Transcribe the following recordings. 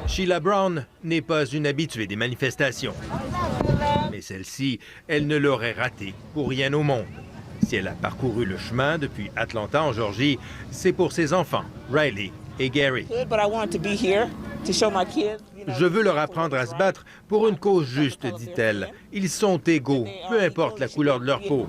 Sheila Brown n'est pas une habituée des manifestations. Mais celle-ci, elle ne l'aurait ratée pour rien au monde. Si elle a parcouru le chemin depuis Atlanta en Georgie, c'est pour ses enfants, Riley et Gary. Je veux leur apprendre à se battre pour une cause juste, dit-elle. Ils sont égaux, peu importe la couleur de leur peau.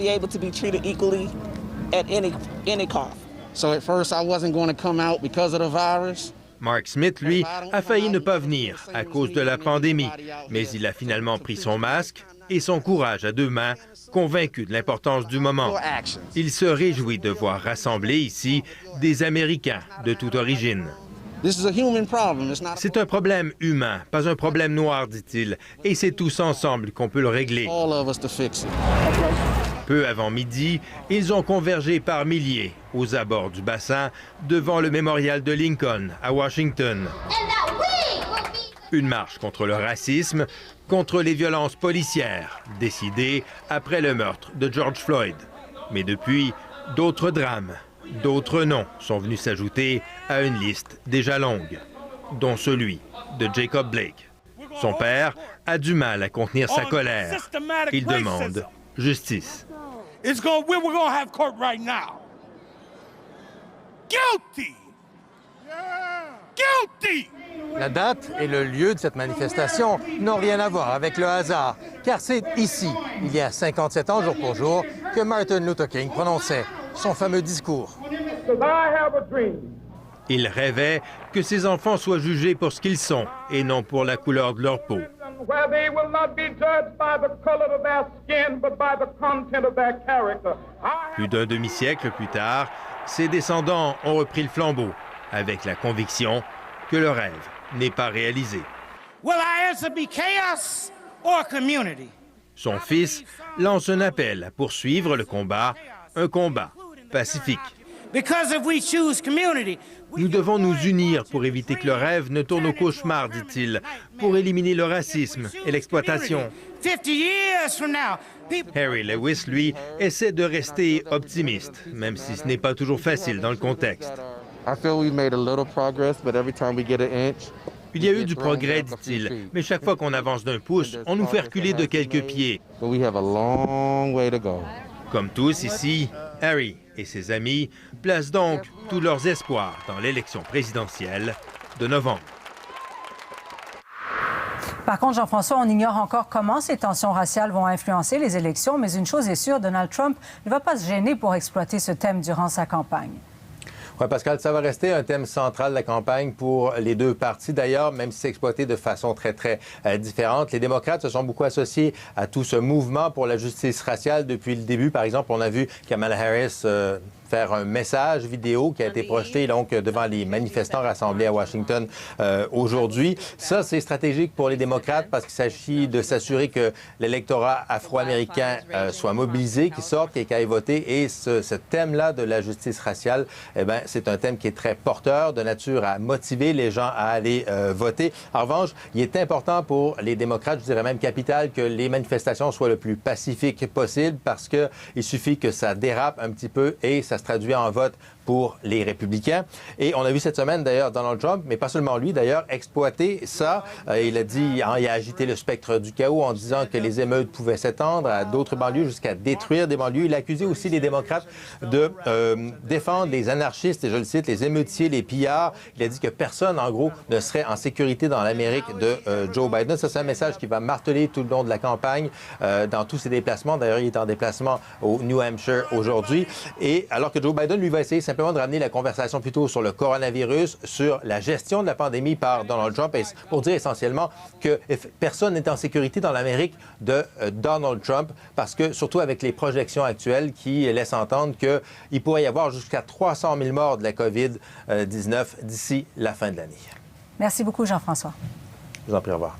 Mark Smith, lui, a failli ne pas venir à cause de la pandémie, mais il a finalement pris son masque et son courage à 2 mains, convaincu de l'importance du moment. Il se réjouit de voir rassembler ici des Américains de toute origine. C'est un problème humain, pas un problème noir, dit-il, et c'est tous ensemble qu'on peut le régler. Peu avant midi, ils ont convergé par milliers aux abords du bassin devant le mémorial de Lincoln à Washington. Une marche contre le racisme, contre les violences policières, décidée après le meurtre de George Floyd. Mais depuis, d'autres drames, d'autres noms sont venus s'ajouter à une liste déjà longue, dont celui de Jacob Blake. Son père a du mal à contenir sa colère. Il demande justice. We're going to have court right now. Guilty! Guilty! La date et le lieu de cette manifestation n'ont rien à voir avec le hasard, car c'est ici, il y a 57 ans jour pour jour, que Martin Luther King prononçait son fameux discours. Il rêvait que ses enfants soient jugés pour ce qu'ils sont et non pour la couleur de leur peau. Plus d'un demi-siècle plus tard, ses descendants ont repris le flambeau avec la conviction que le rêve n'est pas réalisé. Son fils lance un appel à poursuivre le combat, un combat pacifique. Nous devons nous unir pour éviter que le rêve ne tourne au cauchemar, dit-il, pour éliminer le racisme et l'exploitation. Harry Lewis, lui, essaie de rester optimiste, même si ce n'est pas toujours facile dans le contexte. Il y a eu du progrès, dit-il, mais chaque fois qu'on avance d'1 pouce, on nous fait reculer de quelques pieds. Comme tous ici, Harry et ses amis placent donc tous leurs espoirs dans l'élection présidentielle de novembre. Par contre, Jean-François, on ignore encore comment ces tensions raciales vont influencer les élections, mais une chose est sûre, Donald Trump ne va pas se gêner pour exploiter ce thème durant sa campagne. Oui, Pascal, ça va rester un thème central de la campagne pour les deux partis. D'ailleurs, même si c'est exploité de façon très différente, les démocrates se sont beaucoup associés à tout ce mouvement pour la justice raciale depuis le début. Par exemple, on a vu Kamala Harris faire un message vidéo qui a été projeté donc devant les manifestants rassemblés à Washington aujourd'hui. Ça, c'est stratégique pour les démocrates parce qu'il s'agit de s'assurer que l'électorat afro-américain soit mobilisé, qu'il sorte et qu'il aille voter. Et ce thème-là de la justice raciale, eh bien, c'est un thème qui est très porteur, de nature à motiver les gens à aller voter. En revanche, il est important pour les démocrates, je dirais même capital, que les manifestations soient le plus pacifiques possible parce qu'il suffit que ça dérape un petit peu et ça se traduit en vote pour les républicains. Et on a vu cette semaine, d'ailleurs, Donald Trump, mais pas seulement lui, d'ailleurs, exploiter ça. Il a dit, il a agité le spectre du chaos en disant que les émeutes pouvaient s'étendre à d'autres banlieues jusqu'à détruire des banlieues. Il a accusé aussi les démocrates de défendre les anarchistes, et je le cite, les émeutiers, les pillards. Il a dit que personne, en gros, ne serait en sécurité dans l'Amérique de Joe Biden. Ça, c'est un message qui va marteler tout le long de la campagne dans tous ses déplacements. D'ailleurs, il est en déplacement au New Hampshire aujourd'hui. Et alors que Joe Biden, lui, va essayer simplement de ramener la conversation plutôt sur le coronavirus, sur la gestion de la pandémie par Donald Trump, et pour dire essentiellement que personne n'est en sécurité dans l'Amérique de Donald Trump, parce que, surtout avec les projections actuelles qui laissent entendre qu'il pourrait y avoir jusqu'à 300 000 morts de la COVID-19 d'ici la fin de l'année. Merci beaucoup, Jean-François. Je vous en prie, au revoir.